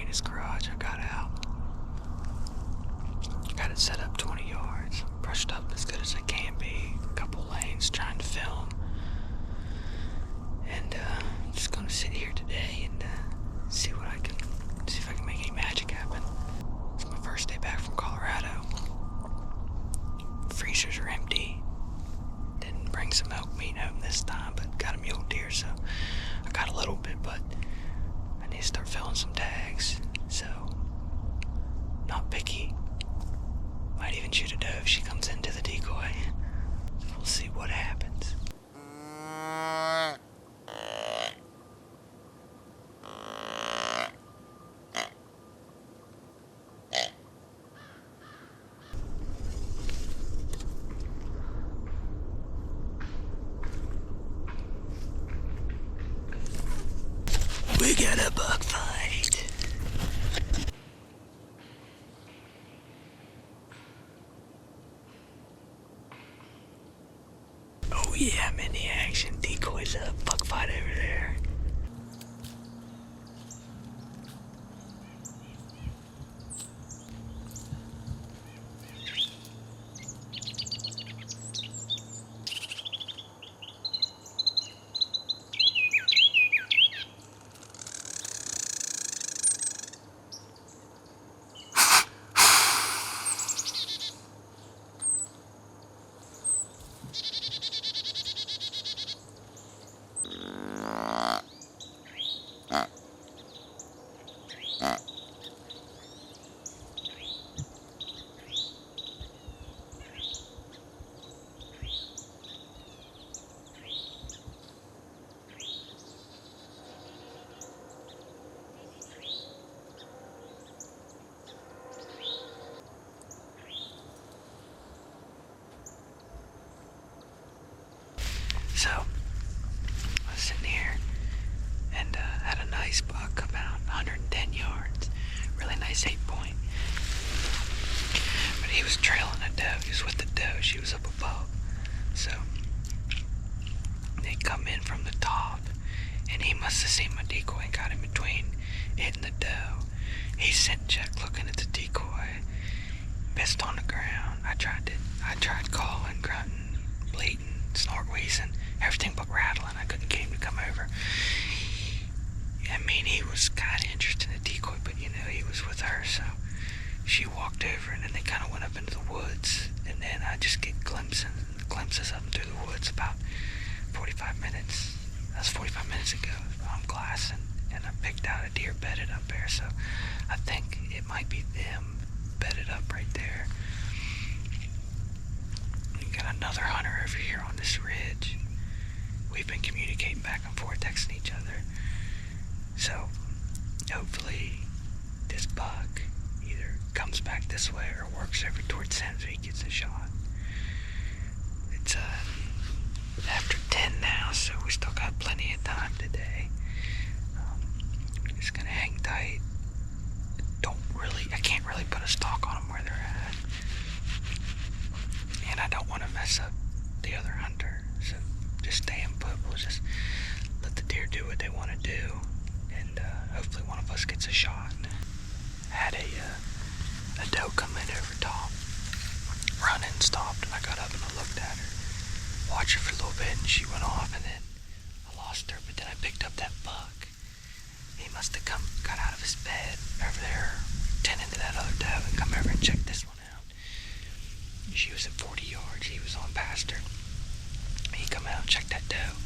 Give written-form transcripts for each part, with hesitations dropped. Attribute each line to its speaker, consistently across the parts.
Speaker 1: in his garage. I got out. Got it set up 20 yards. Brushed up as good as I can be. A couple lanes trying to film. And just gonna sit here today and see if I can make any magic happen. It's my first day back from Colorado. Freezers are empty. Didn't bring some elk meat home this time, but got a mule deer, so I got a little bit, but I need to start filling some tags. So, not picky. Might even shoot a doe if she comes into the decoy. We'll see what happens. We got a buck fight. Oh yeah, I'm in the action. Decoys up, buck fight over there. So, I was sitting here and had a nice buck about 110 yards. Really nice 8-point. But he was trailing a doe. He was with the doe. She was up above. So, they come in from the top, and he must have seen my decoy and got in between it and the doe. He sent Jack looking at the decoy, pissed on the ground. I tried calling, grunting, bleating, snort wheezing, everything but rattling. I couldn't get him to come over. I mean, he was kind of interested in the decoy, but he was with her, so she walked over, and then they kind of went up into the woods, and then I just get glimpses of them through the woods about 45 minutes. That was 45 minutes ago. I'm glassing, and I picked out a deer bedded up there, so I think it might be them bedded up right there. We got another hunter over here on this ridge. We've been communicating back and forth, texting each other. So, hopefully, this buck either comes back this way or works over towards him so he gets a shot. It's after 10 now, so we still got plenty of time today. Just gonna hang tight. I can't really put a stalk on them where they're at. And I don't want to mess up the other hunter, so just staying put. We'll just let the deer do what they want to do, and hopefully one of us gets a shot. Had a doe come in over top, running, stopped, and I got up and I looked at her, watched her for a little bit, and she went off, and then I lost her. But then I picked up that buck. He must have got out of his bed over there, tending to that other doe, and come over and check this one out. She was at 40 yards. He was on past her. He come out and checked that doe,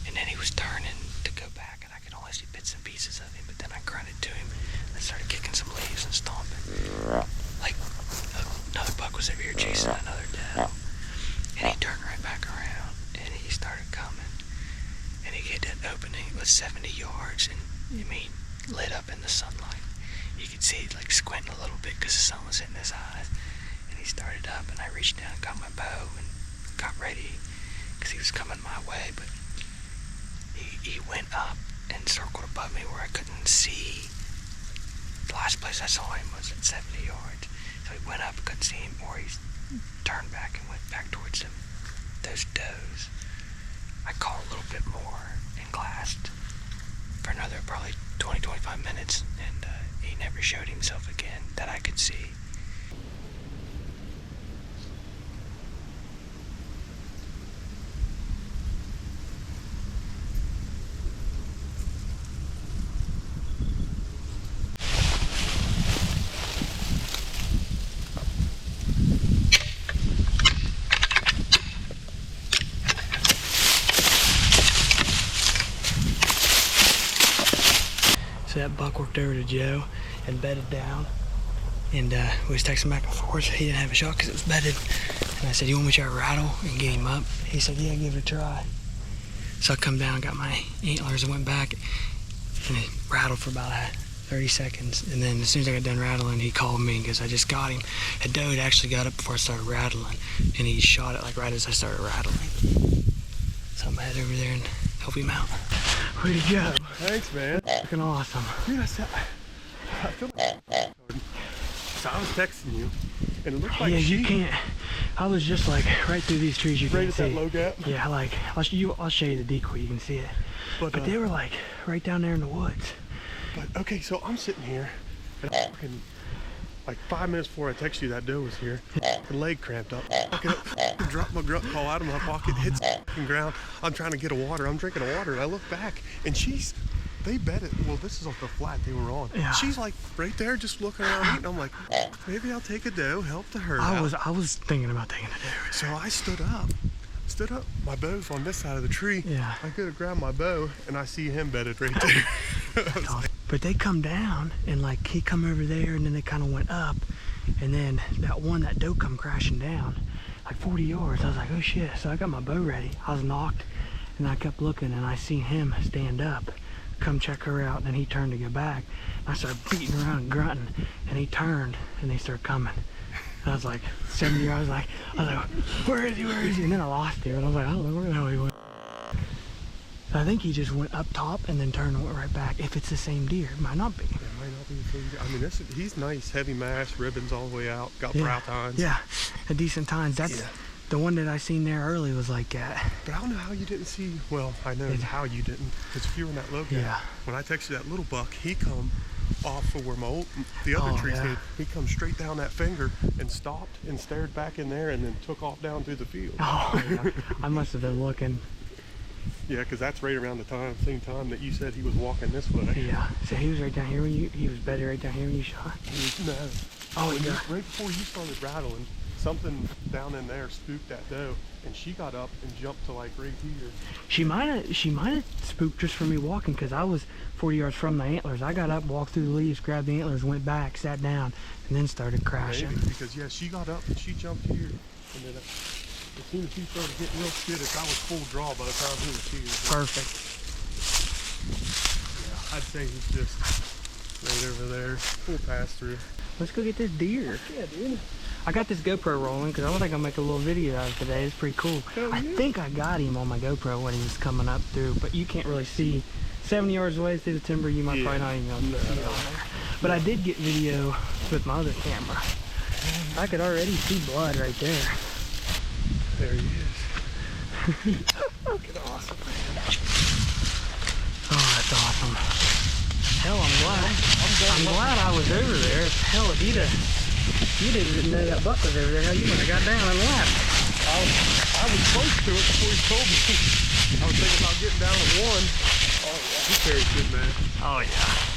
Speaker 1: and then he was turning to go back, and I could only see bits and pieces of him. But then I grunted to him and started kicking some leaves and stomping. Like another buck was over here chasing another doe, and he turned right back around, and he started coming, and he hit that opening. It was 70 yards, and lit up in the sunlight. You could see like squinting a little bit because the sun was hitting his eyes. And he started up, and I reached down and got my bow and got ready because he was coming my way. But he went up and circled above me where I couldn't see. The last place I saw him was at 70 yards. So he went up, couldn't see him, or he turned back and went back towards him. Those does. I called a little bit more and glassed for another probably 20-25 minutes, and he never showed himself again that I could see. So that buck worked over to Joe and bedded down, and we was texting back and forth. He didn't have a shot because it was bedded, and I said, "You want me to try to rattle and get him up?" He said, "Yeah, give it a try." So I come down, got my antlers, and went back, and it rattled for about 30 seconds, and then as soon as I got done rattling, he called me because I just got him. A doe had actually got up before I started rattling, and he shot it like right as I started rattling. So I'm gonna head over there and help him out. Way to go.
Speaker 2: Thanks, man.
Speaker 1: Looking awesome.
Speaker 2: Dude, I feel like so I was texting you, and it looked like
Speaker 1: You can't. I was just like right through these trees. You
Speaker 2: right
Speaker 1: can
Speaker 2: at
Speaker 1: see.
Speaker 2: that low gap.
Speaker 1: Yeah, like I'll show you the decoy. You can see it. But they were like right down there in the woods.
Speaker 2: But okay, so I'm sitting here, and I'm fucking, like 5 minutes before I text you that doe was here. Her leg cramped up. Drop my grunt call out of my pocket, hits the fucking ground. I'm trying to get a water. I'm drinking a water, and I look back, and they bedded. Well, this is off the flat they were on.
Speaker 1: Yeah.
Speaker 2: She's like right there, just looking around eating. I'm like, maybe I'll take a doe, help the herd out.
Speaker 1: I was thinking about taking a doe.
Speaker 2: So I stood up. My bow's on this side of the tree.
Speaker 1: Yeah.
Speaker 2: I could have grabbed my bow, and I see him bedded right there. I was like,
Speaker 1: But they come down, and like he come over there, and then they kind of went up, and then that doe come crashing down, like 40 yards. I was like, oh shit. So I got my bow ready. I was knocked, and I kept looking, and I seen him stand up, come check her out, and then he turned to go back. And I started beating around and grunting, and he turned, and they started coming. And I was like, 7 years, I was like, where is he, where is he? And then I lost him, and I was like, I don't know where the hell he went. So I think he just went up top and then turned and went right back. If it's the same deer, it might not be.
Speaker 2: it might not be the same deer. I mean, he's nice, heavy mass, ribbons all the way out, got brow tines.
Speaker 1: Yeah, a decent tines. That's the one that I seen there early was like that.
Speaker 2: But I don't know how you didn't see, well, I know how you didn't, because if you were in that low gap,
Speaker 1: Yeah.
Speaker 2: when I texted that little buck, he come off of where the other trees did. He come straight down that finger and stopped and stared back in there and then took off down through the field.
Speaker 1: Oh, yeah. I must have been looking.
Speaker 2: Yeah, because that's right around the same time that you said he was walking this way.
Speaker 1: Yeah, so he was right down here when he was bedded right down here when you shot.
Speaker 2: No.
Speaker 1: Oh,
Speaker 2: When
Speaker 1: yeah.
Speaker 2: right before you started rattling, something down in there spooked that doe, and she got up and jumped to like right here.
Speaker 1: She might have spooked just for me walking, because I was 40 yards from the antlers. I got up, walked through the leaves, grabbed the antlers, went back, sat down, and then started crashing.
Speaker 2: Maybe, because yeah, she got up and she jumped here, and then as soon as he started getting real skittish, I was full draw by the time he was here.
Speaker 1: Perfect.
Speaker 2: Yeah, I'd say he's just right over there, full pass through.
Speaker 1: Let's go get this deer.
Speaker 2: Yeah, dude.
Speaker 1: I got this GoPro rolling because I think I'll make a little video out of it today. It's pretty cool. I think I got him on my GoPro when he was coming up through, but you can't really see. 70 yards away through the timber, you might probably not even know see it on there. But I did get video with my other camera. I could already see blood right there.
Speaker 2: There he is. Fucking awesome, man.
Speaker 1: Oh, that's awesome. Hell, I'm glad I was over there. Hell, if you didn't know that buck was over there, hell, you would have got down and left.
Speaker 2: I was close to it before he told me. I was thinking about getting down to one. Oh yeah. He carries good, man.
Speaker 1: Oh yeah.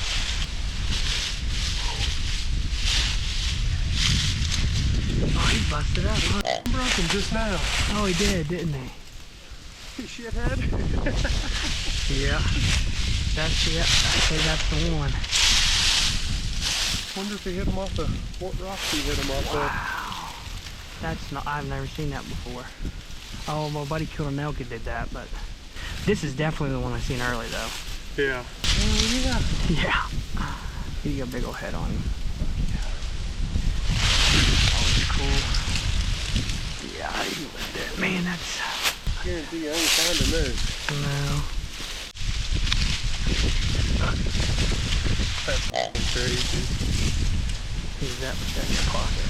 Speaker 1: Oh, he busted up, huh?
Speaker 2: Broke him just now.
Speaker 1: Oh, he did, didn't he?
Speaker 2: Shithead.
Speaker 1: Yeah. I'd say that's the one.
Speaker 2: Wonder if he hit him off the Fort Roxy. Hit him off
Speaker 1: Wow. That's not, I've never seen that before. Oh, my buddy killed an elk and did that, but this is definitely the one I seen early though.
Speaker 2: Yeah.
Speaker 1: Yeah. He got a big old head on him. Always cool. Yeah, he lived it. Man, that's...
Speaker 2: Guarantee you I ain't finding those.
Speaker 1: No.
Speaker 2: That's crazy.
Speaker 1: Use that in your pocket.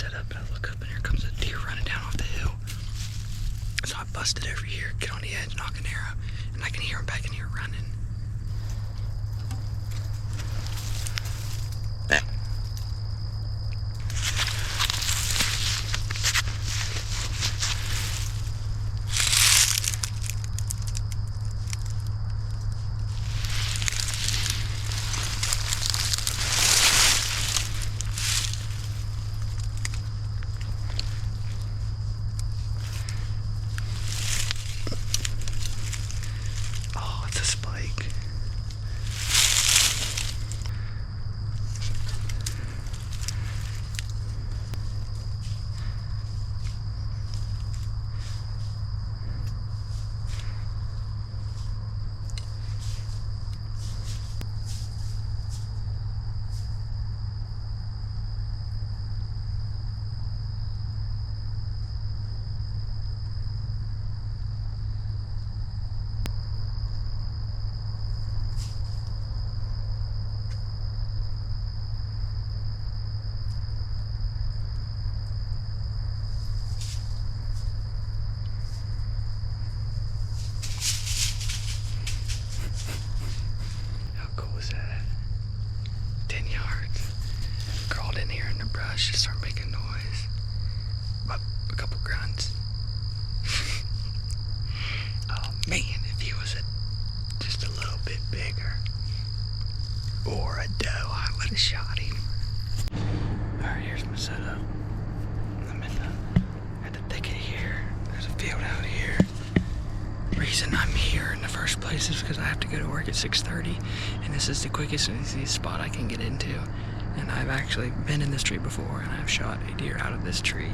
Speaker 1: set up and I look up and here comes a deer running down off the hill. So I busted over here, get on the edge, knock an arrow, and I can hear him back in here running. Oh, it's a spike. How cool is that? 10 yards. Crawled in here in the brush, just started making noise. About a couple grunts. Oh man, if he was just a little bit bigger, or a doe, I would have shot him. Alright, here's my setup. I'm at the thicket here. There's a field out here. Reason I'm here in the first place is because I have to go to work at 6:30, and this is the quickest and easiest spot I can get into. And I've actually been in this tree before, and I've shot a deer out of this tree.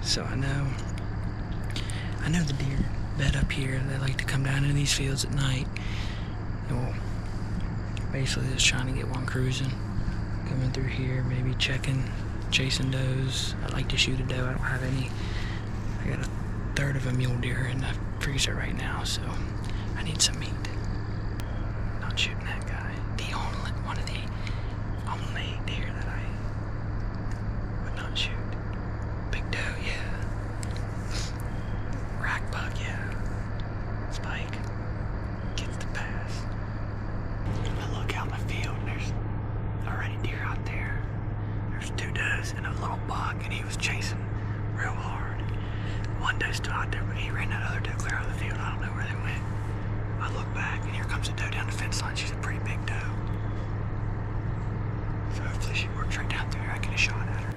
Speaker 1: So I know the deer bed up here. They like to come down into these fields at night. And we'll basically just trying to get one cruising, coming through here, maybe chasing does. I like to shoot a doe. I don't have any. I got a third of a mule deer in the freezer right now, so I need some meat. Not shooting that guy. One of the only deer that I would not shoot. Big doe, yeah. Rack buck, yeah. Spike gets the pass. I look out in the field and there's already deer out there. There's 2 does and a little buck, and he was chasing real hard. One doe's still out there, but he ran that other doe clear out of the field. I don't know where they went. I look back and here comes a doe down the fence line. She's a pretty big doe. So hopefully she works right down through here. I get a shot at her.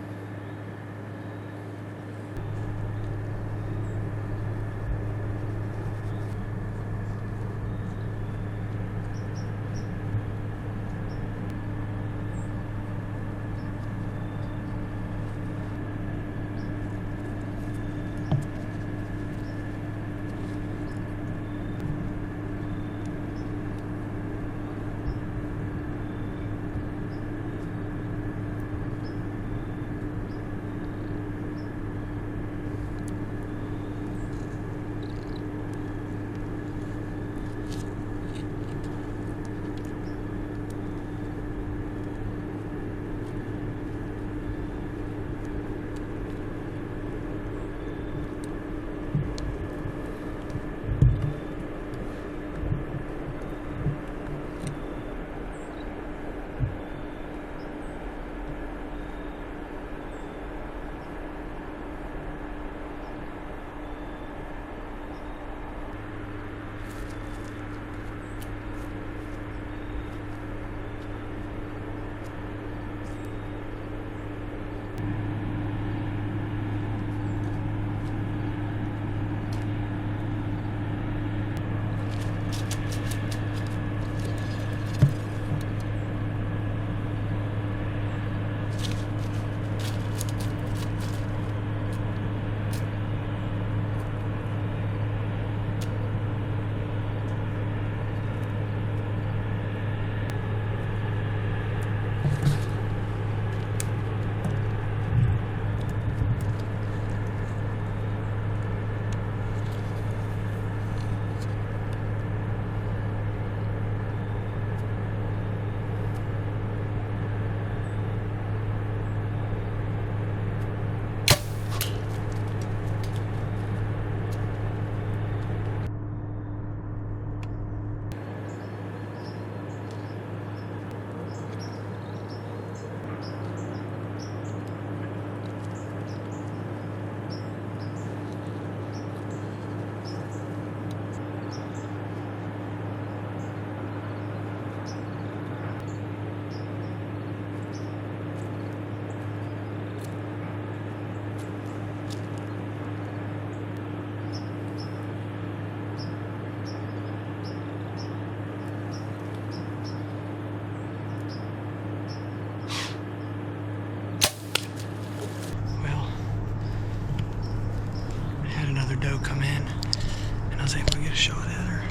Speaker 1: a shot at her.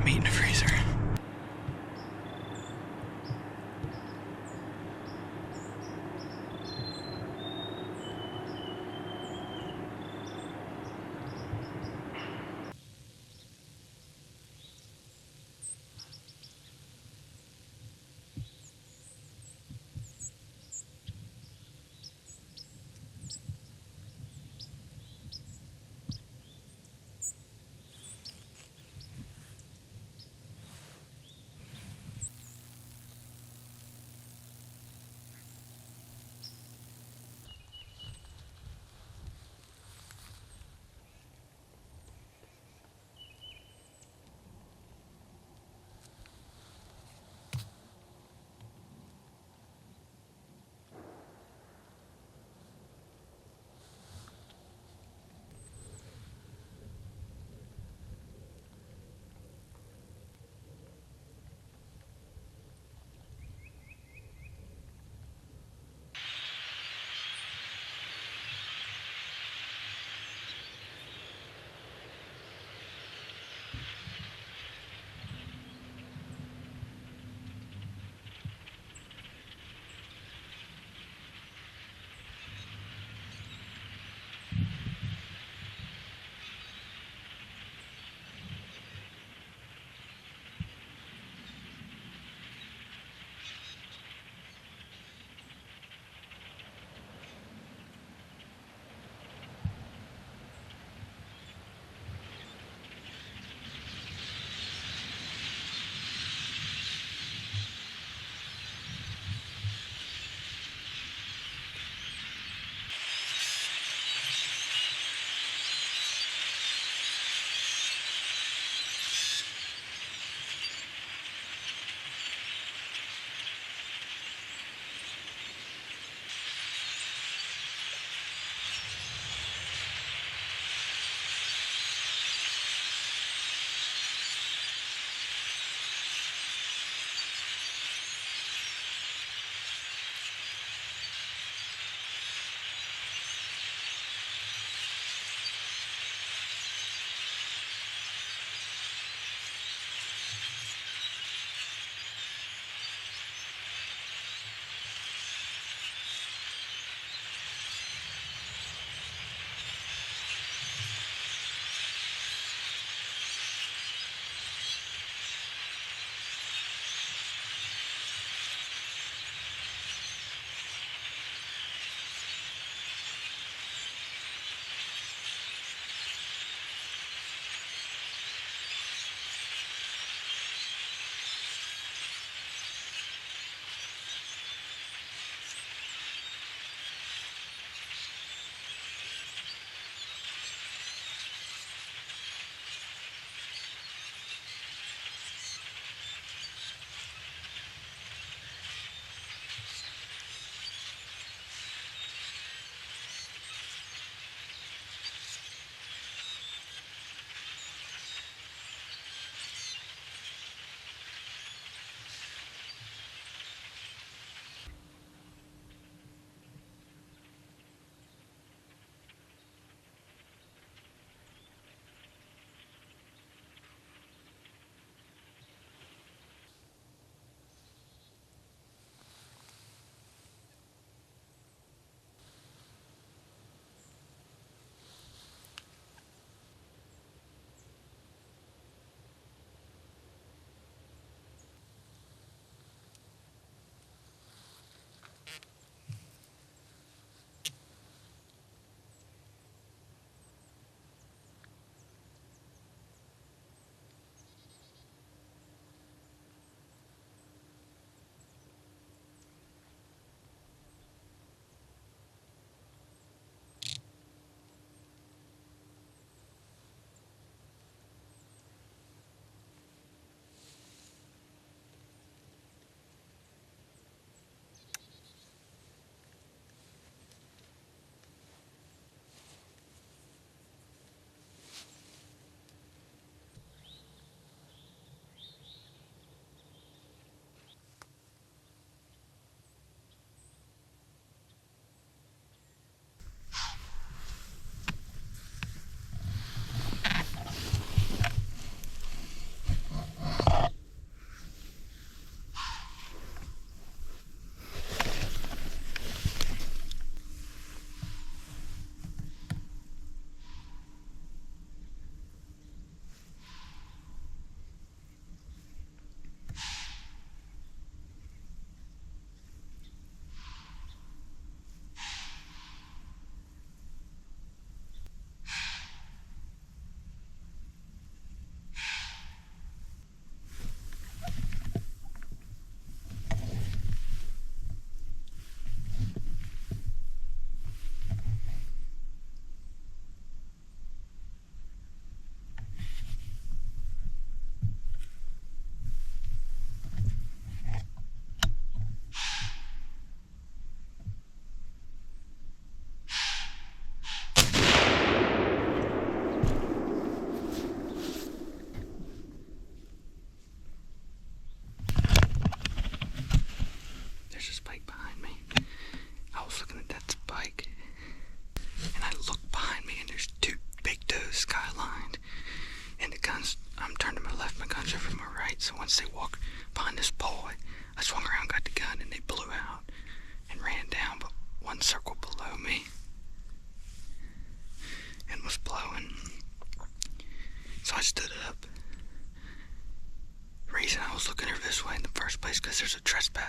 Speaker 1: Meat in the freezer.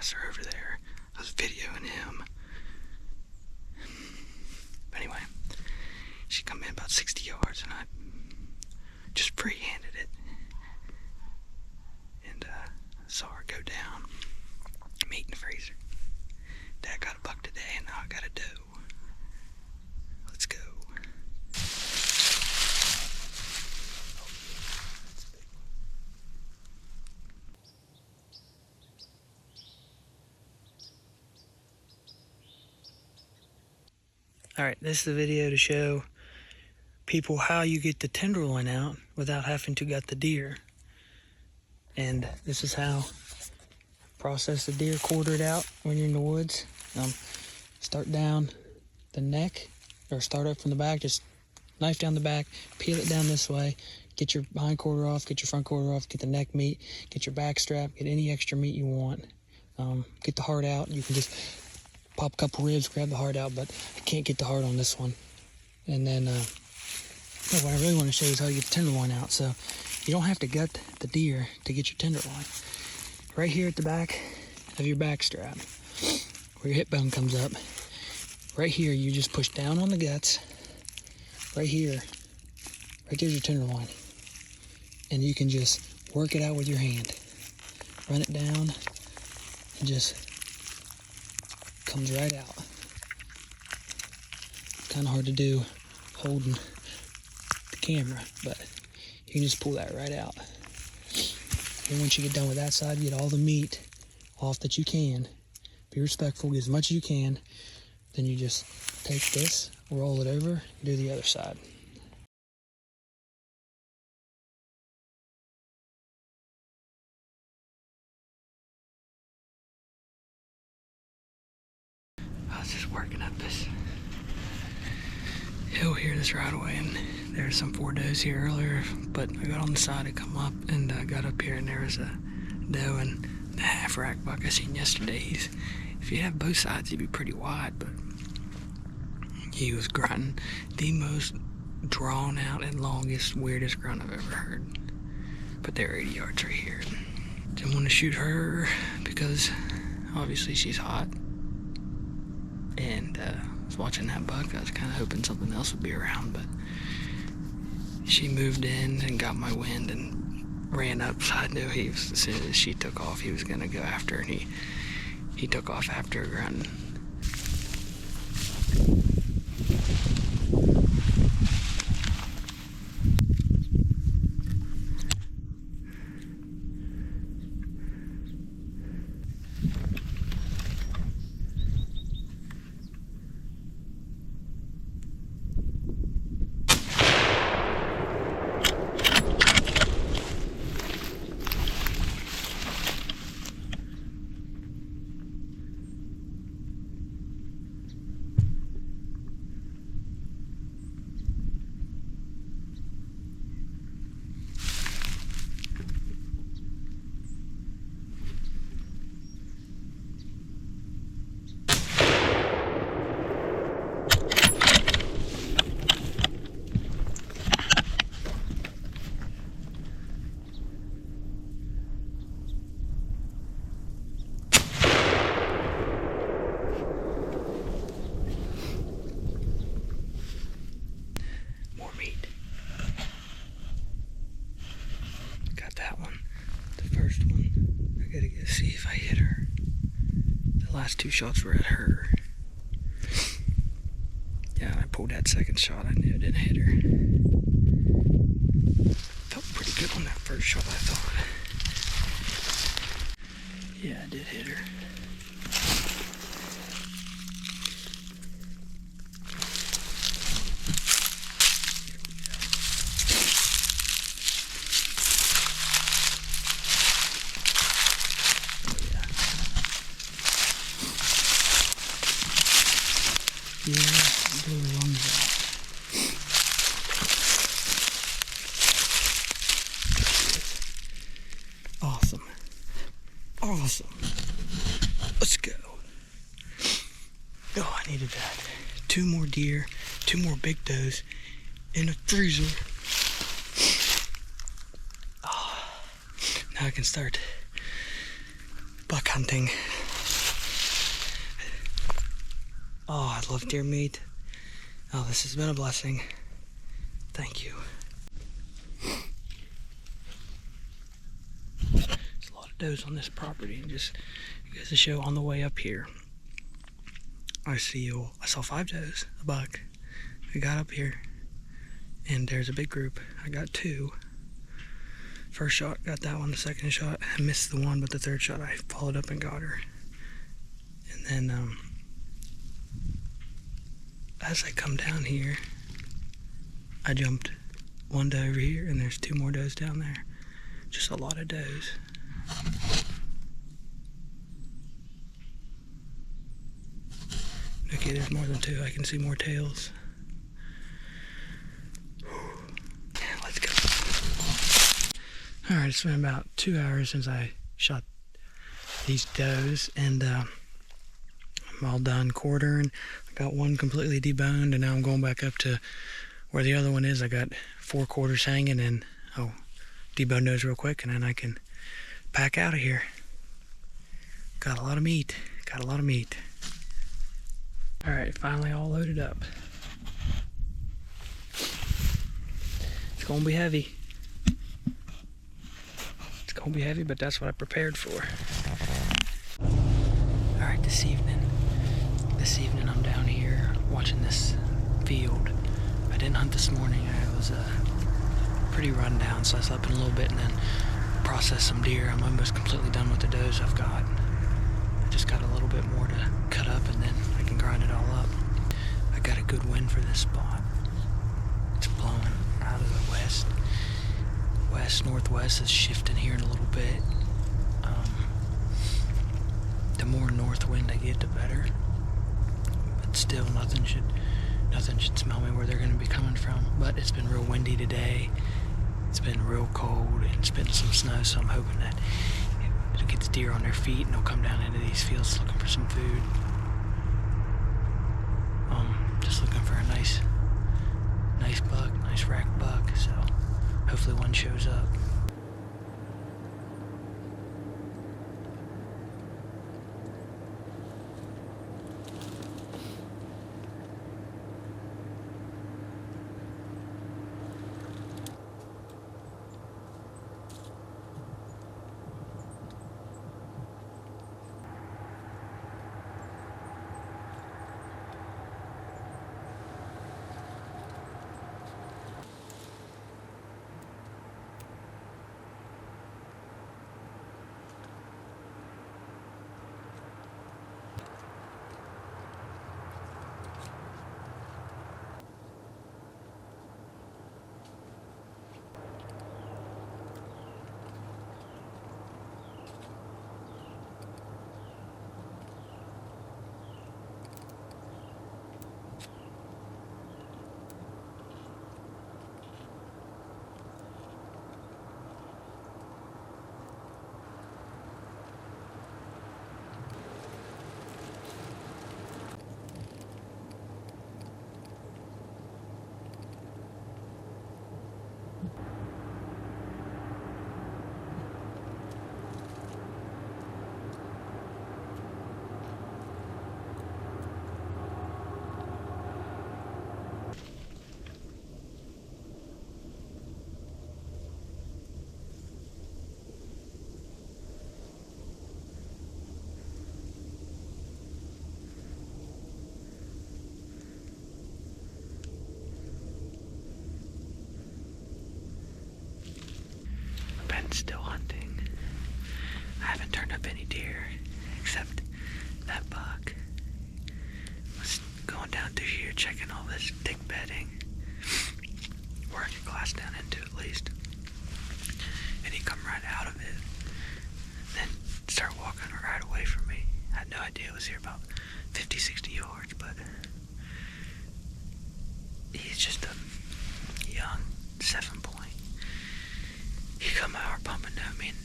Speaker 1: passer over there. I was videoing him. But anyway, she come in about 60 yards and I just free-handed it. And saw her go down. Meat in the freezer. Dad got a buck today and now I got a doe. Let's go. Alright, this is the video to show people how you get the tenderloin out without having to gut the deer. And this is how process the deer, quarter it out when you're in the woods. Start down the neck, or start up from the back, just knife down the back, peel it down this way, get your hind quarter off, get your front quarter off, get the neck meat, get your back strap, get any extra meat you want. Get the heart out. You can just pop a couple ribs, grab the heart out, but I can't get the heart on this one. And then what I really want to show you is how you get the tenderloin out. So you don't have to gut the deer to get your tenderloin. Right here at the back of your back strap, where your hip bone comes up, right here you just push down on the guts. Right here, right there's your tenderloin. And you can just work it out with your hand. Run it down and just comes right out. Kind of hard to do holding the camera, but you can just pull that right out. And once you get done with that side, you get all the meat off that you can. Be respectful, get as much as you can. Then you just take this, roll it over, and do the other side. I was just working up this hill here, this right away, and there were some 4 does here earlier, but I got on the side to come up, and I got up here and there was a doe and the half rack buck I seen yesterday. If you have both sides, he'd be pretty wide, but he was grunting the most drawn out and longest, weirdest grunt I've ever heard. But they're 80 yards right here. Didn't want to shoot her because obviously she's hot. And I was watching that buck. I was kind of hoping something else would be around, but she moved in and got my wind and ran up. So I knew as soon as she took off, he was going to go after her, and he took off after her grunting. See if I hit her. The last 2 shots were at her. Yeah, I pulled that second shot. I knew it didn't hit her. Felt pretty good on that first shot, I thought. Yeah, I did hit her. Yeah, blew her lungs out. Awesome. Awesome. Let's go. Oh, I needed that. 2 more deer, 2 more big does in the freezer. Oh, now I can start buck hunting. Oh, I love deer meat. Oh, this has been a blessing. Thank you. There's a lot of does on this property, and just you guys to show on the way up here. I saw 5 does, a buck. I got up here, and there's a big group. I got 2. First shot, got that one. The second shot, I missed the one, but the third shot, I followed up and got her. And then, as I come down here, I jumped one doe over here, and there's 2 more does down there. Just a lot of does. Okay, there's more than 2. I can see more tails. Let's go. Alright, it's been about 2 hours since I shot these does, and I'm all done quartering. I got one completely deboned, and now I'm going back up to where the other one is. I got 4 quarters hanging, and I'll debone those real quick, and then I can pack out of here. Got a lot of meat. Alright, finally all loaded up. It's gonna be heavy. But that's what I prepared for. Alright, this evening I'm down here watching this field. I didn't hunt this morning. I was pretty run down, so I slept in a little bit and then processed some deer. I'm almost completely done with the does I've got. I just got a little bit more to cut up, and then I can grind it all up. I got a good wind for this spot. It's blowing out of the west. Northwest is shifting here in a little bit. The more north wind I get, the better. But still, nothing should smell me where they're going to be coming from. But it's been real windy today. It's been real cold, and it's been some snow, so I'm hoping that it'll get the deer on their feet, and they'll come down into these fields looking for some food. Just looking for a nice buck, nice rack buck, so hopefully one shows up. Still hunting. I haven't turned up any deer except that buck. Was going down through here checking all this thick bedding, working glass down into at least, and he come right out of it, then start walking right away from me. I had no idea it was here, about 50-60 yards, but he's just a young 7-point. He come out pumping to me, and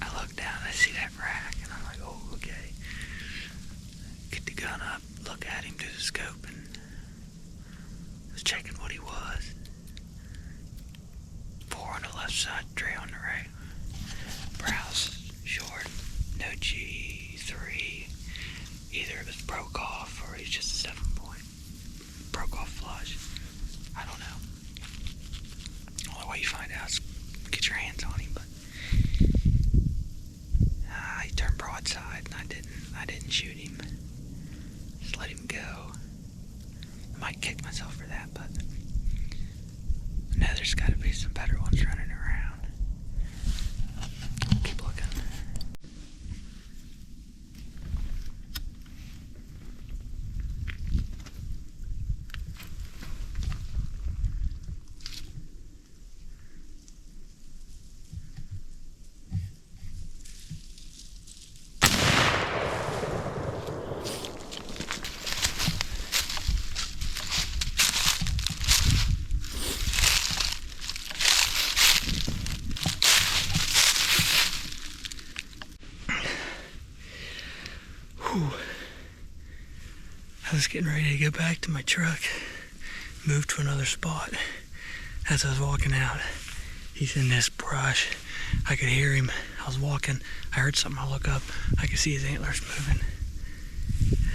Speaker 1: I look down, I see that rack, and I'm like, oh, okay. Get the gun up, look at him through the scope, and was checking what he was. 4 on the left side, 3 on the right. Brows short, no G3. Either it was broke off or he's just a 7-point. camouflage. I don't know. The only way you find out is get your hands on him, but he turned broadside and I didn't shoot him. Just let him go. I might kick myself for that, but no, there's got to be some better ones running around. Keep looking. I was getting ready to go back to my truck, move to another spot. As I was walking out, he's in this brush. I could hear him. I was walking. I heard something. I look up. I could see his antlers moving.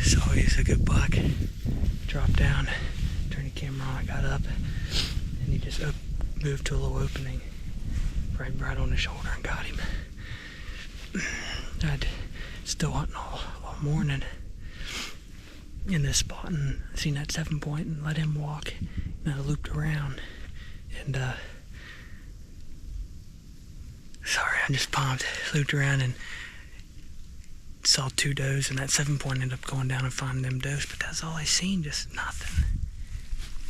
Speaker 1: So he's a good buck. Dropped down, turned the camera on. I got up, and he just moved to a little opening right on the shoulder and got him. I'd still hunting all morning in this spot and seen that 7-point and let him walk, and I looped around and sorry, I'm just pumped. Looped around and saw 2 does, and that 7-point ended up going down and finding them does, but that's all I seen, just nothing.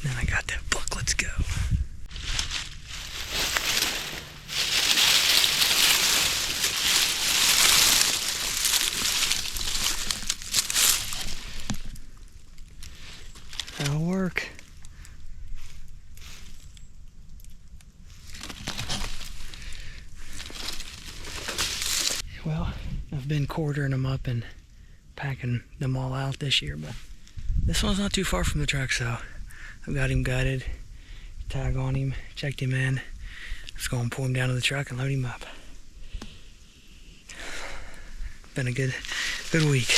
Speaker 1: And then I got that buck. Let's go. That'll work. Well, I've been quartering them up and packing them all out this year, but this one's not too far from the truck, so I've got him gutted, tag on him, checked him in. Just going to pull him down to the truck and load him up. Been a good week.